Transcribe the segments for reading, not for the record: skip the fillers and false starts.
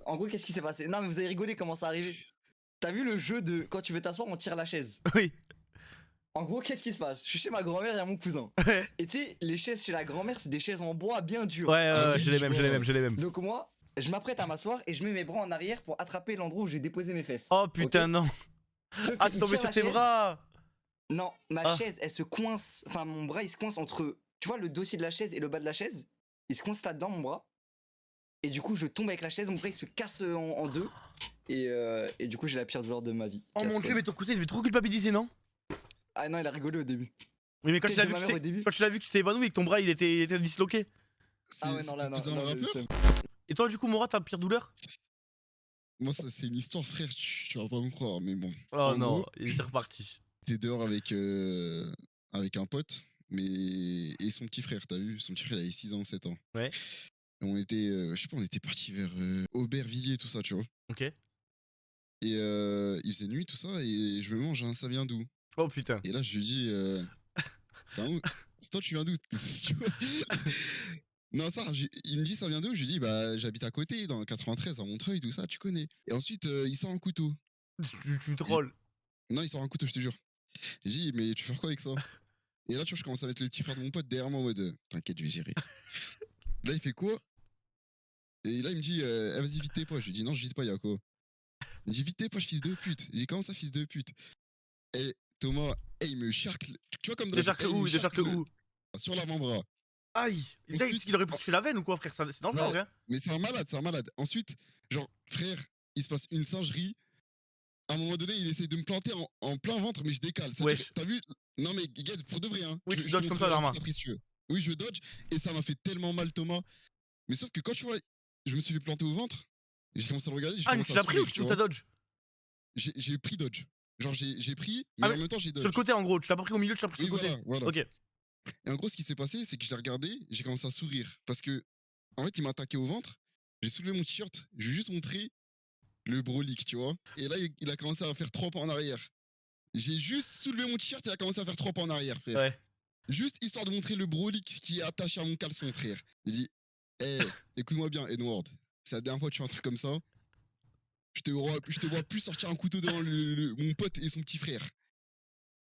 en gros, qu'est-ce qui s'est passé? Non, mais vous avez rigolé comment ça arrivé. T'as vu le jeu de quand tu veux t'asseoir, on tire la chaise. Oui. En gros, qu'est-ce qui se passe? Je suis chez ma grand-mère et à mon cousin. Ouais, Et tu sais, les chaises chez la grand-mère, c'est des chaises en bois bien dures. ouais, Ah oui, j'ai les je mêmes, j'ai vois. les mêmes, j'ai les mêmes. Donc moi, je m'apprête à m'asseoir et je mets mes bras en arrière pour attraper l'endroit où j'ai déposé mes fesses. Oh putain, Ok. non. Sauf Ah, qu'il t'es tombé tire sur la tes chaise. bras. Non, ma Ah. chaise, elle se coince. Enfin, mon bras, il se coince entre. Tu vois, le dossier de la chaise et le bas de la chaise. Il se coince là-dedans, mon bras. Et du coup, je tombe avec la chaise, mon bras, il se casse en deux. Et du coup, j'ai la pire douleur de ma vie. Oh mon Casse-couille. dieu, mais ton cousin il devait trop culpabiliser, non? Ah non, il a rigolé au début. Oui, mais quand Tête tu l'as de vu, ma que mère au début. quand tu l'as vu que tu t'es évanoui et que ton bras il était disloqué. Ah ouais, C'est non, là, ton non. cousin non, le rappeur? Et toi, du coup, Moura, ta pire douleur? Moi, ça, c'est une histoire, frère, tu vas pas me croire, mais bon. Oh En non, gros, il est reparti. t'es dehors avec un pote, mais. Et son petit frère, t'as vu? Son petit frère, il avait 6 ans, 7 ans. Ouais. Et on était, je sais pas, on était parti vers Aubervilliers, tout ça, tu vois. Ok. Et il faisait nuit, tout ça, et je me mange un ça vient d'où? Oh putain. Et là, je lui dis, c'est toi, tu viens d'où? Tu vois. Non, ça, il me dit ça vient d'où? Je lui dis, bah, j'habite à côté, dans le 93, à Montreuil, tout ça, tu connais. Et ensuite, il sort un couteau. Tu me trolls. Non, il sort un couteau, je te jure. Je dis, mais tu fais quoi avec ça? Et là, tu vois, je commence à mettre le petit frère de mon pote derrière moi en mode, t'inquiète, je vais gérer. Là, il fait quoi? Et là, il me dit, eh, vas-y, vite tes poches. Je lui dis, non, je vide pas, y'a quoi? Il me dit, vite tes poches, fils de pute. Je dis, comment ça, fils de pute? Et Thomas, il me charcle. Tu vois, comme dans Il décharque où? Il décharque où? sur l'avant-bras. Aïe. Ensuite- Il aurait pu toucher la veine ou quoi, frère? C'est dangereux, Ouais. en vrai. Mais c'est un malade, c'est un malade. Ensuite, genre, frère, il se passe une singerie. À un moment donné, il essaie de me planter en plein ventre, mais je décale. C'est-à-dire, Wesh. t'as vu? Non, mais gars, pour de vrai, hein. Oui, tu je te dodges comme montrerai ça, la Dharma. cicatrice, si tu veux. Oui, je dodge, et ça m'a fait tellement mal, Thomas. Mais sauf que quand tu vois, je me suis fait planter au ventre, et j'ai commencé à le regarder, j'ai Ah, mais commencé tu à l'as pris sourire, tu ou t'as vois. dodge? J'ai pris dodge. Genre, j'ai pris, mais Ah, en même temps, j'ai Sur le dodge. côté, en gros. Tu l'as pas pris au milieu, tu l'as pris Oui, sur le côté. voilà. Ok. Et en gros, ce qui s'est passé, c'est que je l'ai regardé, j'ai commencé à sourire. Parce que, en fait, il m'a attaqué au ventre, j'ai soulevé mon t-shirt, je lui ai juste montré le brolic, tu vois. Et là, il a commencé à faire 3 pas en arrière. J'ai juste soulevé mon t-shirt et il a commencé à faire 3 pas en arrière, frère. Ouais. Juste histoire de montrer le brolic qui est attaché à mon caleçon, frère. J'ai dit, hé, écoute-moi bien, Edward. C'est la dernière fois que tu fais un truc comme ça. Je te vois plus sortir un couteau devant mon pote et son petit frère.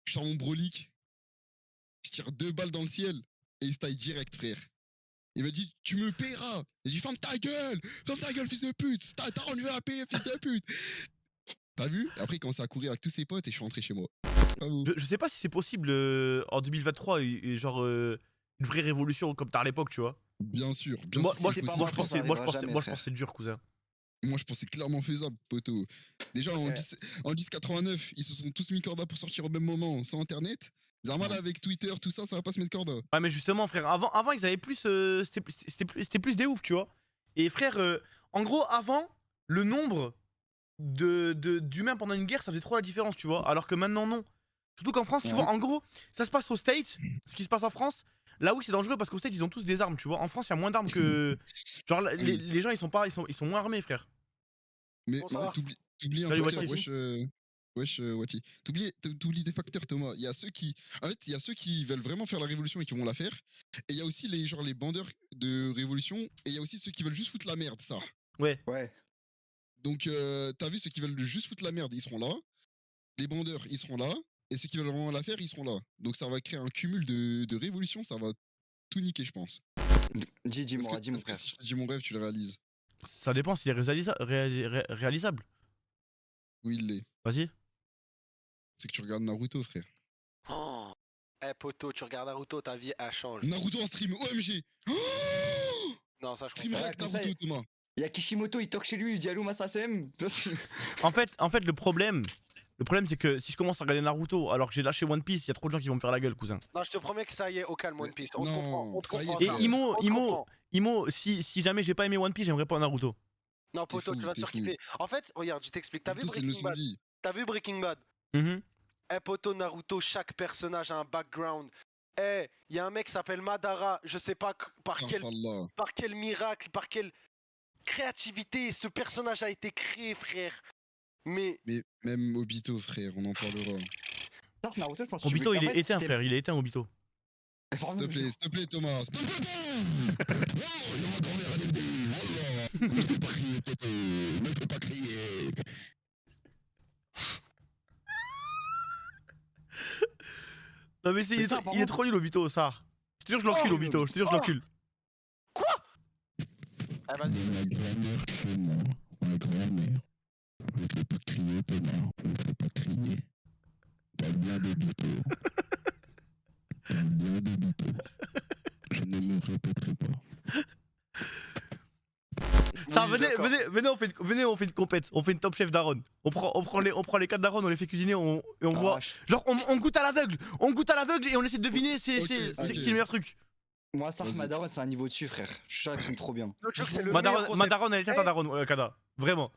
Je sors mon brolic, je tire 2 balles dans le ciel et il se taille direct, frère. Il m'a dit, tu me paieras. J'ai dit, ferme ta gueule, fils de pute. T'as rendu à la payer, fils de pute. T'as vu? Et après, il commençait à courir avec tous ses potes et je suis rentré chez moi. Pas vous. Je sais pas si c'est possible en 2023, genre une vraie révolution comme t'as à l'époque, tu vois. Bien sûr, Moi, sûr, moi, c'est je possible. moi, je pensais, moi, je pensais, jamais, moi, je frère. pensais dur, cousin. Moi, je pensais clairement faisable, poteau. Déjà, en Ouais. 1089, ils se sont tous mis corda pour sortir au même moment, sans internet. Zarma, là, avec Twitter, tout ça, ça va pas se mettre corda. Ouais, mais justement, frère, avant ils avaient plus. C'était plus des ouf, tu vois. Et frère, en gros, avant, le nombre d'humains pendant une guerre, ça faisait trop la différence, tu vois. Alors que maintenant, non. Surtout qu'en France, tu Ouais. vois, en gros, ça se passe aux States, ce qui se passe en France. Là où c'est dangereux parce qu'aux States, ils ont tous des armes, tu vois. En France, il y a moins d'armes que. Genre, les gens, ils sont moins armés, frère. Mais Bonsoir. t'oublies un Salut, facteur, Wati. wesh, Wati. T'oublies des facteurs, Thomas. Il y a ceux qui. En fait, il y a ceux qui veulent vraiment faire la révolution et qui vont la faire. Et il y a aussi les bandeurs de révolution. Et il y a aussi ceux qui veulent juste foutre la merde, ça. Ouais. Ouais. Donc, t'as vu, ceux qui veulent juste foutre la merde, ils seront là. Les bandeurs, ils seront là. Et ceux qui veulent vraiment la faire, ils seront là. Donc, ça va créer un cumul de révolution. Ça va tout niquer, je pense. Dis, Est-ce Moura, dis, mon que frère. si je te dis mon rêve, tu le réalises? Ça dépend s'il est réalisable. Oui, il l'est. Vas-y. C'est que tu regardes Naruto, frère. Oh. Eh poto, tu regardes Naruto, ta vie elle change. Naruto en stream, OMG! Oh, Non, ça je stream comprends pas. avec comme ça, Naruto, Thomas. Il y a Kishimoto, il toque chez lui, il dit allô Massasem. En fait, le problème, c'est que si je commence à regarder Naruto alors que j'ai lâché One Piece, il y a trop de gens qui vont me faire la gueule, cousin. Non, je te promets que ça y est, au calme One Piece. On te Non, comprend, on te ça y est, comprend. Et frère. Imo, si jamais j'ai pas aimé One Piece, j'aimerais pas Naruto. Non, poto, fou, tu vas t'es surkiffer. En fait, regarde, je t'explique. T'as vu Naruto, c'est une Breaking leçon de Bad? vie. T'as vu Breaking Bad? Mhm. Eh poto, Naruto, chaque personnage a un background. Eh, y a un mec qui s'appelle Madara, je sais pas par quel miracle, par quelle créativité ce personnage a été créé, frère. Mais Mais même Obito, frère, on en parlera. Naruto, je pense que Obito, tu veux- il en est fait, éteint, c'était- frère, il est éteint, Obito. S'il te plaît, Thomas. S'il te plaît, Ne fais pas crier, Tété. Ne fais pas crier. Non mais il ça, par est contre- trop nul Obito, ça. Je te jure je l'encule Oh, Obito, je te jure je l'encule. Ah, vas-y. Ma grand-mère chez moi. Ma grand-mère. Ne fais pas crier, Thomas. Ne fais pas crier. Parle bien d'Obito. Parle bien d'Obito. Je ne me répéterai pas. Ça, Oui, d'accord. venez, on fait une compète, on fait une top chef d'Aaron. On prend les 4 d'Aaron, on les fait cuisiner et on voit. Genre, on goûte à l'aveugle, et on essaie de deviner c'est Ok, qui ok. est le meilleur truc. Moi, ça, Vas-y. Madaron, c'est un niveau dessus, frère. Je suis sûr qu'ils sont trop bien. L'autre jour, c'est le Ma meilleur daronne, concept. elle est ta daronne, Kada. Vraiment.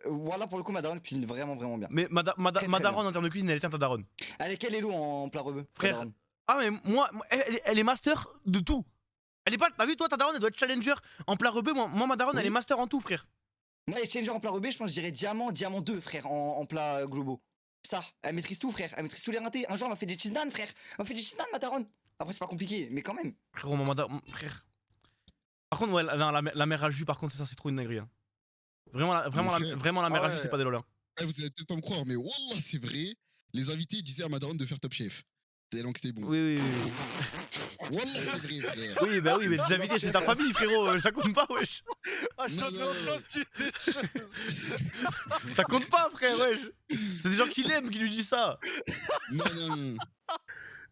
Voilà, pour le coup, Madaron cuisine vraiment, vraiment bien. Mais ma Très daronne en termes de cuisine, elle est ta daronne. Elle est quel élo en plat rebeu Frère. Madaron Ah, mais moi elle est master de tout. Elle est pas. T'as vu, toi, ta daronne, elle doit être challenger en plat rebeu. Moi ma daronne, elle Oui. est master en tout, frère. Moi, les challenger en plat rebeu, je pense que je dirais diamant 2, frère, en plat globaux. Ça, elle maîtrise tout, frère. Elle maîtrise tous les rintés. Un jour, elle m'a fait des cheese naan, frère. Elle m'a fait des cheese naan, Madaron. Après, c'est pas compliqué, mais quand même. Frérot, frère. Par contre, ouais, non, la mère à jus, par contre, ça, c'est trop une dinguerie. Hein. Vraiment, la mère à jus, c'est pas des lol. Hein. Eh, vous allez peut-être pas me croire, mais wallah, c'est vrai. Les invités disaient à Madaron de faire Top Chef. Tellement que c'était bon. Oui. Wallah, c'est vrai, frère. Oui, bah oui, mais les invités, c'est ta famille, frérot. Ça compte pas, wesh. Ah, j'en ai entendu des choses. Ça compte pas, frère, wesh. C'est des gens qui l'aiment qui lui disent ça. Non.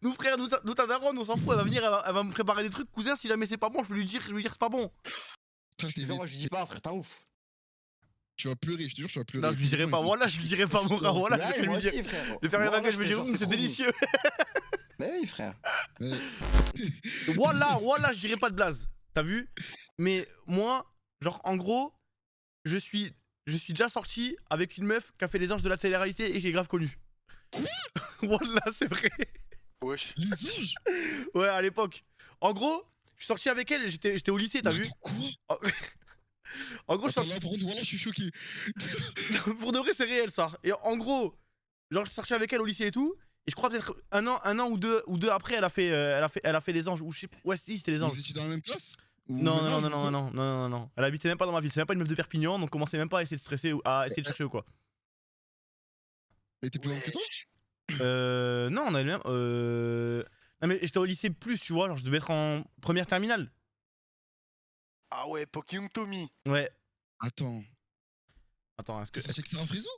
Nous, frère, nous ta daronne, on s'en fout. Elle va venir, elle va me préparer des trucs, cousin. Si jamais c'est pas bon, je vais lui dire c'est pas bon. Frère, je t'ai vu. Moi, je dis pas, frère, t'es un ouf. Tu vas pleurer, je te jure, tu vas pleurer. Non, je lui dirai pas. Voilà, je lui dirai pas, mon gars. Voilà, je vais lui dire. frère. Je vais faire rien Moi, à je vais genre, dire, c'est trop délicieux. Mais oui, frère. Ouais. Voilà, je dirais pas de blaze. T'as vu? Mais moi, genre, en gros, je suis déjà sorti avec une meuf qui a fait les anges de la télé-réalité et qui est grave connue. Voilà, c'est vrai. Wesh. Les anges. Ouais, à l'époque. En gros, je suis sorti avec elle, j'étais au lycée, t'as Mais vu? attends, quoi En gros, je Attends, là, par contre, voilà, je suis choqué. pour de vrai, c'est réel ça. Et en gros, genre, je suis sorti avec elle au lycée et tout. Et je crois peut-être un an ou deux après, elle a fait les anges. Ou je sais pas. Ouais, si, c'était les anges. Vous étiez dans la même classe Ou Non, même âge, ou quoi non. Elle habitait même pas dans ma ville. C'est même pas une meuf de Perpignan, donc commençait même pas à essayer de stresser ou à essayer de chercher ou quoi. Elle était plus grande que toi Non, on avait même. Non, mais j'étais au lycée plus, tu vois. Genre, je devais être en première terminale. Ah ouais, Pokyung Tommy. Ouais. Attends. Attends, est-ce que. T'es sorti avec Sarah Friso